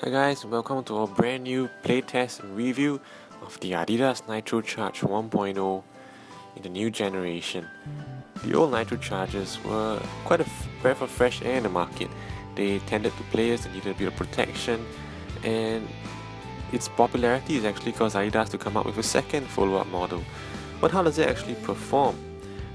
Hi guys, welcome to our brand new playtest and review of the Adidas Nitrocharge 1.0 in the new generation. The old Nitrocharges were quite a breath of fresh air in the market. They tended to players that needed a bit of protection, and its popularity is actually caused Adidas to come up with a second follow-up model. But how does it actually perform?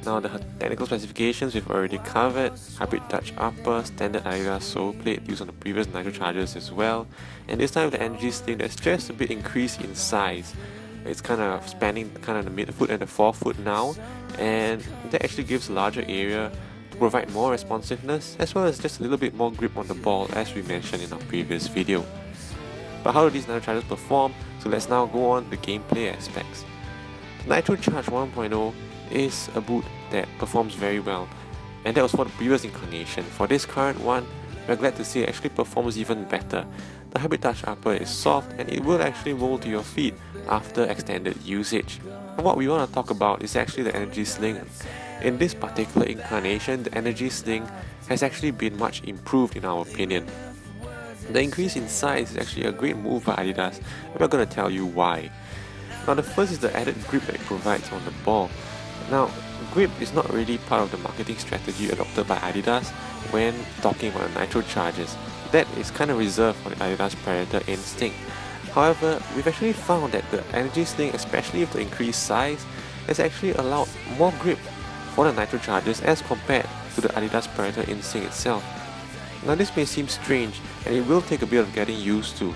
Now, the technical specifications we've already covered: hybrid touch upper, standard Adidas sole plate used on the previous Nitrochargers as well, and this time with the Energysling that's just a bit increased in size. It's kind of spanning kind of the midfoot and the forefoot now, and that actually gives a larger area to provide more responsiveness as well as just a little bit more grip on the ball, as we mentioned in our previous video. But how do these Nitrochargers perform? So let's now go on the gameplay aspects. The Nitrocharge 1.0 is a boot that performs very well, and that was for the previous incarnation. For this current one, we're glad to see it actually performs even better. The hybrid touch upper is soft and it will actually roll to your feet after extended usage. And what we want to talk about is actually the Energysling. In this particular incarnation, the Energysling has actually been much improved in our opinion. The increase in size is actually a great move by Adidas, and we're going to tell you why. Now, the first is the added grip that it provides on the ball. Now, grip is not really part of the marketing strategy adopted by Adidas when talking about the Nitrochargers. That is kind of reserved for the Adidas Predator Instinct. However, we've actually found that the Energysling, especially with the increased size, has actually allowed more grip for the Nitrochargers as compared to the Adidas Predator Instinct itself. Now, this may seem strange and it will take a bit of getting used to.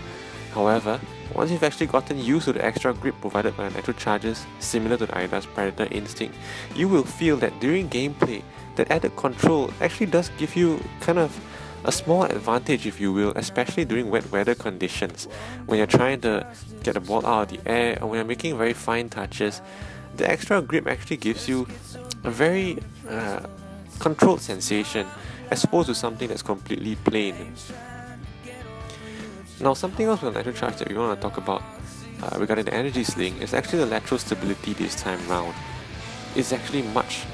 However, once you've actually gotten used to the extra grip provided by the Nitrochargers, similar to the Adidas Predator Instinct, you will feel that during gameplay, that added control actually does give you kind of a small advantage, if you will, especially during wet weather conditions. When you're trying to get the ball out of the air or when you're making very fine touches, the extra grip actually gives you a very controlled sensation as opposed to something that's completely plain. Now, something else with the Nitrocharge that we want to talk about regarding the Energysling is actually the lateral stability this time round. It's actually much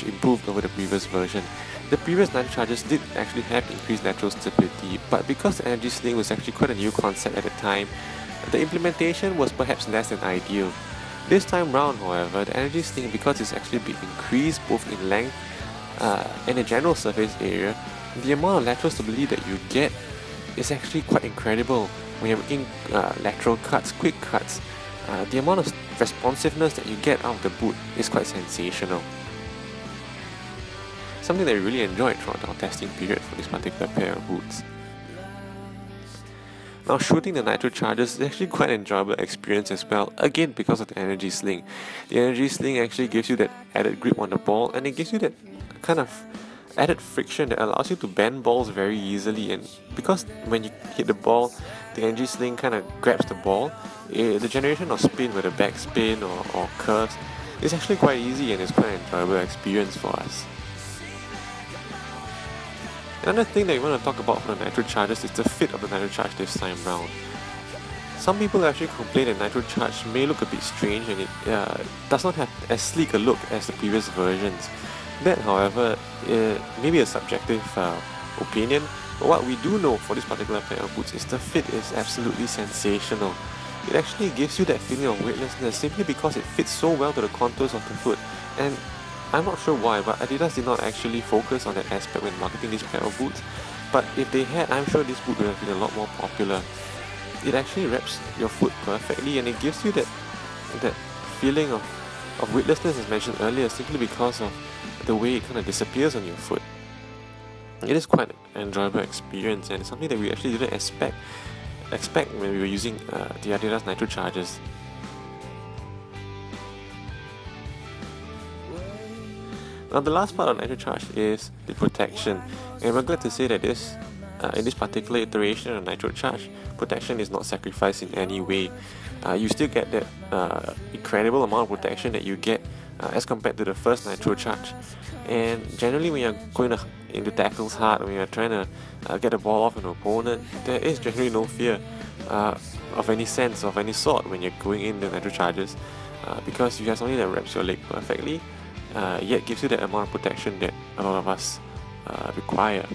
improved over the previous version. The previous Nitrochargers did actually have increased lateral stability, but because the Energysling was actually quite a new concept at the time, the implementation was perhaps less than ideal. This time round, however, the Energysling, because it's actually been increased both in length and the general surface area, the amount of lateral stability that you get is actually quite incredible. When you're making lateral cuts, quick cuts, the amount of responsiveness that you get out of the boot is quite sensational. Something that we really enjoyed throughout our testing period for this particular pair of boots. Now, shooting the Nitrochargers is actually quite an enjoyable experience as well, again because of the Energysling. The Energysling actually gives you that added grip on the ball, and it gives you that kind of added friction that allows you to bend balls very easily, and because when you hit the ball, the Energysling kind of grabs the ball, the generation of spin, whether back spin or curves, is actually quite easy and it's quite an enjoyable experience for us. Another thing that we want to talk about for the Nitrochargers is the fit of the Nitrocharge this time round. Some people actually complain that Nitrocharge may look a bit strange and it does not have as sleek a look as the previous versions. That, however, may be a subjective opinion, but what we do know for this particular pair of boots is the fit is absolutely sensational. It actually gives you that feeling of weightlessness simply because it fits so well to the contours of the foot, and I'm not sure why, but Adidas did not actually focus on that aspect when marketing this pair of boots, but if they had, I'm sure this boot would have been a lot more popular. It actually wraps your foot perfectly and it gives you that feeling of weightlessness as mentioned earlier, simply because of the way it kind of disappears on your foot. It is quite an enjoyable experience and something that we actually didn't expect when we were using the Adidas Nitrochargers. Now, the last part of Nitrocharge is the protection, and we're glad to say that in this particular iteration of Nitrocharge, protection is not sacrificed in any way. You still get that incredible amount of protection that you get as compared to the first Nitrocharge. And generally, when you're going into tackles hard, when you're trying to get the ball off an opponent, there is generally no fear of any sense of any sort when you're going in the Nitrochargers, because you have something that wraps your leg perfectly, yet gives you that amount of protection that a lot of us require.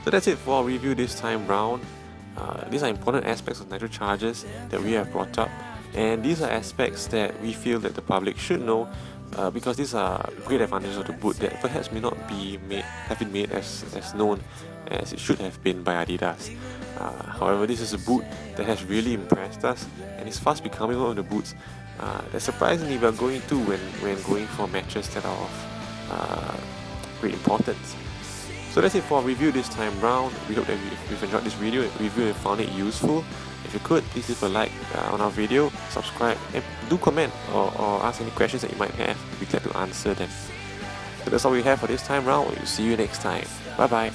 So that's it for our review this time round. These are important aspects of nitrocharges that we have brought up, and these are aspects that we feel that the public should know, because these are great advantages of the boot that perhaps may not have been made as known as it should have been by Adidas. However, this is a boot that has really impressed us, and it's fast becoming one of the boots that surprisingly we are going to when going for matches that are of great importance. So that's it for our review this time round. We hope that you've enjoyed this review and found it useful. If you could, please leave a like on our video, subscribe, and do comment or ask any questions that you might have. We'd be glad to answer them. So that's all we have for this time round. We'll see you next time. Bye bye.